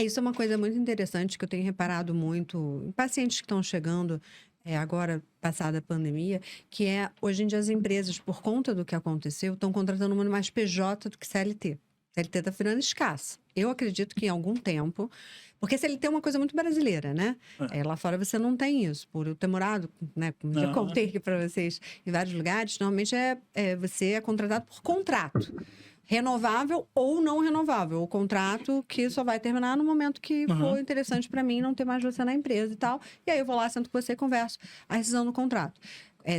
Isso é uma coisa muito interessante que eu tenho reparado muito em pacientes que estão chegando agora, passada a pandemia, que é, hoje em dia, as empresas, por conta do que aconteceu, estão contratando muito mais PJ do que CLT. CLT está virando escassa. Eu acredito que em algum tempo... Porque CLT é uma coisa muito brasileira, né? Lá fora você não tem isso. Por eu ter morado, né? Como já contei aqui para vocês, em vários lugares, normalmente você é contratado por contrato. Renovável ou não renovável. O contrato que só vai terminar no momento que for interessante para mim não ter mais você na empresa e tal. E aí eu vou lá, sento com você e converso a rescisão do contrato.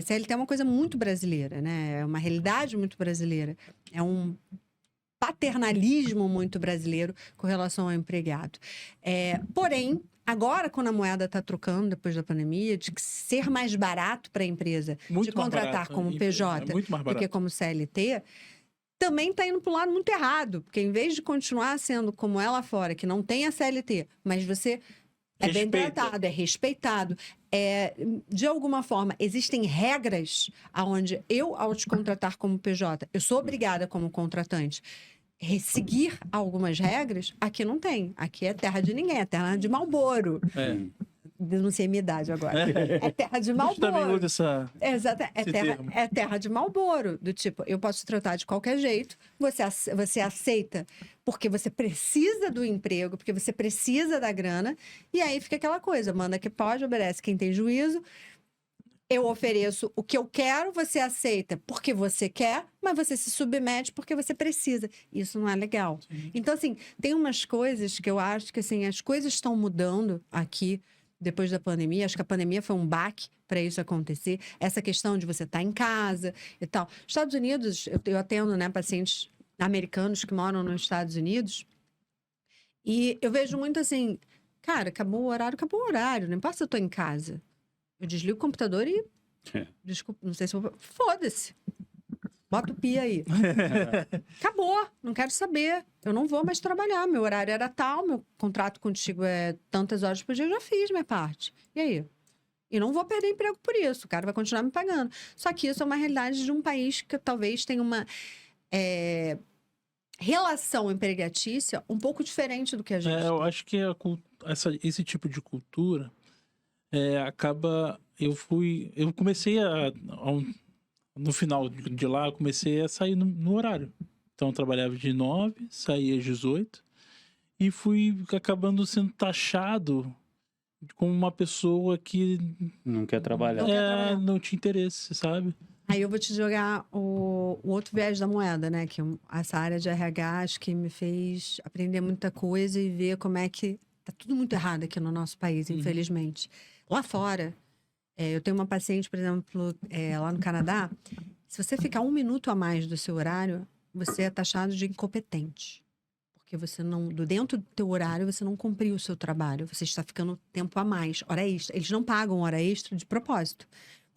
CLT é uma coisa muito brasileira, né? É uma realidade muito brasileira. É um paternalismo muito brasileiro com relação ao empregado. Porém, agora, quando a moeda está trocando depois da pandemia, de ser mais barato para a empresa de contratar como PJ do que como CLT, também está indo para um lado muito errado. Porque em vez de continuar sendo como é lá fora, que não tem a CLT, mas você é bem tratado, é respeitado, de alguma forma, existem regras onde eu, ao te contratar como PJ, eu sou obrigada como contratante seguir algumas regras. Aqui não tem. Aqui é terra de ninguém, é terra de Marlboro. Denunciei minha idade agora. É terra de Marlboro. também usa essa... Exato. É terra de Marlboro. Do tipo, eu posso te tratar de qualquer jeito, você aceita porque você precisa do emprego, porque você precisa da grana, e aí fica aquela coisa, manda que pode, obedece quem tem juízo. Eu ofereço o que eu quero, você aceita porque você quer, mas você se submete porque você precisa. Isso não é legal. Sim. Então, assim, tem umas coisas que eu acho que, assim, as coisas estão mudando aqui depois da pandemia. Acho que a pandemia foi um baque para isso acontecer. Essa questão de você estar em casa e tal. Estados Unidos, eu atendo, né, pacientes americanos que moram nos Estados Unidos, e eu vejo muito assim, cara, acabou o horário, não importa se eu estou em casa. Eu desligo o computador e... Desculpa, não sei se eu... Foda-se. Bota o pia aí. Acabou. Não quero saber. Eu não vou mais trabalhar. Meu horário era tal, meu contrato contigo é tantas horas por dia, eu já fiz minha parte. E aí? E não vou perder emprego por isso. O cara vai continuar me pagando. Só que isso é uma realidade de um país que talvez tenha uma relação empregatícia um pouco diferente do que a gente tem. Eu acho que esse tipo de cultura... acaba... Eu comecei no final de lá, eu comecei a sair no horário. Então, eu trabalhava de 9, saía às 18, e fui acabando sendo taxado como uma pessoa que... Não quer trabalhar. Não tinha interesse, sabe? Aí eu vou te jogar o outro viés da moeda, né? Que essa área de RH acho que me fez aprender muita coisa e ver como é que... Tá tudo muito errado aqui no nosso país, infelizmente. Lá fora, eu tenho uma paciente, por exemplo, lá no Canadá. Se você ficar 1 minuto a mais do seu horário, você é taxado de incompetente. Porque você não, dentro do teu horário, você não cumpriu o seu trabalho. Você está ficando tempo a mais, hora extra. Eles não pagam hora extra de propósito.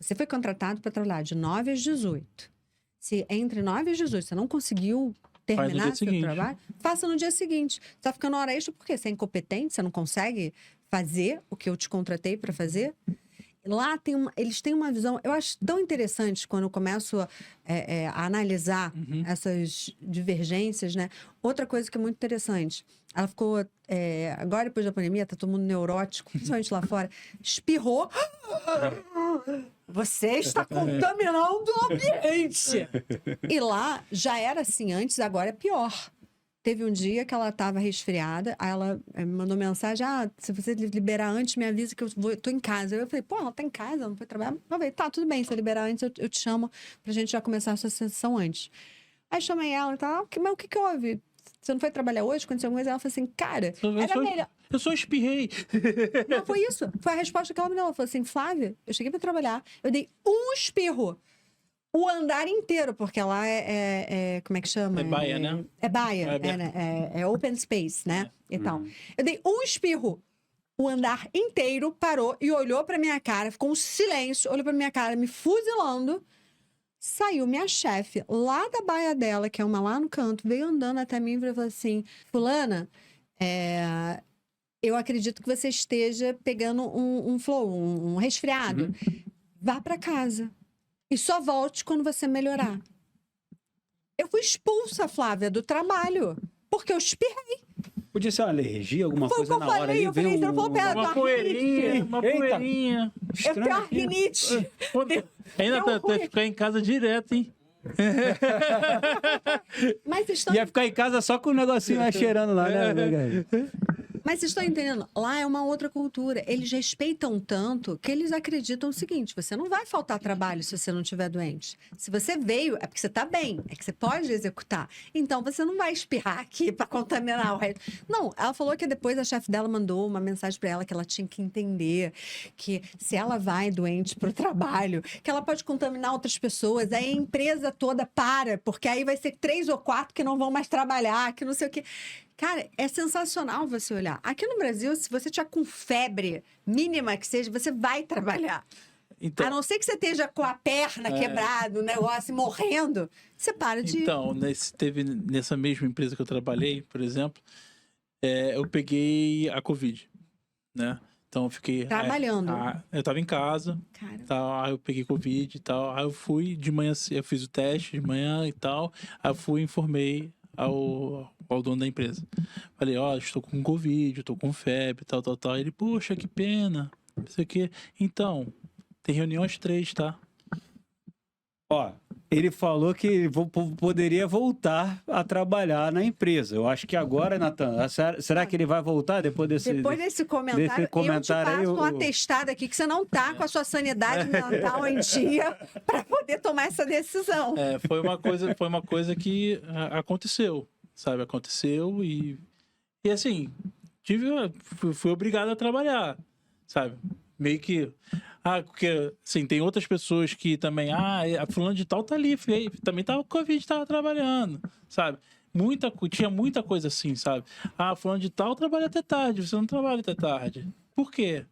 Você foi contratado para trabalhar de 9 às 18. Se entre 9 às 18 você não conseguiu terminar seu trabalho, faça no dia seguinte. Você está ficando hora extra porque você é incompetente, você não consegue fazer o que eu te contratei para fazer. Lá eles têm uma visão, eu acho tão interessante quando eu começo a analisar essas divergências, né? Outra coisa que é muito interessante, ela ficou, agora depois da pandemia, tá todo mundo neurótico, principalmente lá fora, espirrou. Você está contaminando o ambiente. E lá já era assim antes, agora é pior. Teve um dia que ela estava resfriada, aí ela me mandou mensagem, se você liberar antes, me avisa que eu tô em casa. Eu falei, pô, ela tá em casa, não foi trabalhar? Eu falei, tá, tudo bem, se eu liberar antes, eu te chamo pra gente já começar a sua sessão antes. Aí chamei ela e tal, mas o que houve? Você não foi trabalhar hoje? Aconteceu alguma coisa? Ela falou assim, cara, era melhor... Eu só espirrei. Não, foi isso. Foi a resposta que ela me deu. Ela falou assim, Flávia, eu cheguei pra trabalhar, eu dei um espirro. O andar inteiro, porque lá como é que chama? É baia, né? É baia, é open space, né? E tal. Eu dei um espirro. O andar inteiro parou e olhou pra minha cara, ficou um silêncio, olhou pra minha cara, me fuzilando. Saiu minha chefe lá da baia dela, que é uma lá no canto, veio andando até mim e falou assim, fulana, eu acredito que você esteja pegando um flow, um resfriado. Vá pra casa. E só volte quando você melhorar. Eu fui expulsa, Flávia, do trabalho. Porque eu espirrei. Podia ser uma alergia, alguma Foi o que coisa eu na hora falei, ali. eu falei, você não falou perto. Uma poeirinha, uma Eita. poeirinha. Eu tenho uma rinite. Ainda Deu vai ruim. ficar em casa direto, hein? Mas vocês estão Ia ficar em casa só com o negocinho lá cheirando lá, né? Mas vocês estão entendendo? Lá é uma outra cultura. Eles respeitam tanto que eles acreditam o seguinte: você não vai faltar trabalho se você não estiver doente. Se você veio, é porque você está bem, é que você pode executar. Então você não vai espirrar aqui para contaminar o resto. Não, ela falou que depois a chefe dela mandou uma mensagem para ela que ela tinha que entender que se ela vai doente para o trabalho, que ela pode contaminar outras pessoas. Aí a empresa toda para, porque aí vai ser 3 ou 4 que não vão mais trabalhar, que não sei o quê. Cara, é sensacional você olhar. Aqui no Brasil, se você tiver com febre mínima que seja, você vai trabalhar. Então, A não ser que você esteja com a perna quebrada, o negócio, morrendo, você para de... então nessa mesma empresa que eu trabalhei, por exemplo, eu peguei a Covid, né? Então eu fiquei... Trabalhando. Eu tava em casa, Cara, tal, aí eu peguei Covid e tal, aí eu fui de manhã, eu fiz o teste de manhã e tal, aí eu fui e informei ao dono da empresa. Falei, ó, estou com Covid, estou com febre, tal. Ele, poxa, que pena, não sei o quê. Então, tem reunião às 3, tá? Ó, ele falou que poderia voltar a trabalhar na empresa. Eu acho que agora, Natan, será que ele vai voltar depois desse... depois desse comentário, eu te passo um atestado aqui que você não tá com a sua sanidade mental em dia para poder tomar essa decisão. Foi uma coisa que aconteceu, sabe? Aconteceu e assim, fui obrigado a trabalhar, sabe? Meio que... porque, assim, tem outras pessoas que também... a fulano de tal tá ali, também tava com Covid, tava trabalhando, sabe? Tinha muita coisa assim, sabe? Fulano de tal trabalha até tarde, você não trabalha até tarde. Por quê?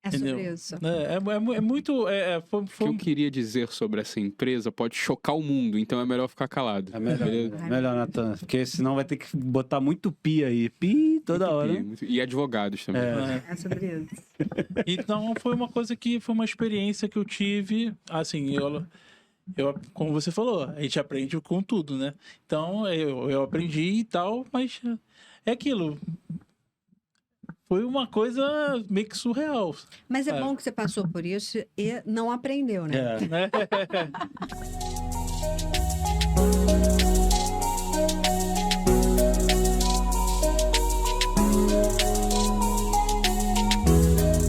É sobre Entendeu? isso. É muito... O que eu queria dizer sobre essa empresa pode chocar o mundo, então é melhor ficar calado. É melhor, Beleza? melhor, Natan, porque senão vai ter que botar muito pi aí. Pi toda hora. E advogados também. É sobre isso. Então, foi uma experiência que eu tive, assim, como você falou, a gente aprende com tudo, né? Então, eu aprendi e tal, mas é aquilo. Foi uma coisa meio que surreal. Mas é bom que você passou por isso e não aprendeu, né? É.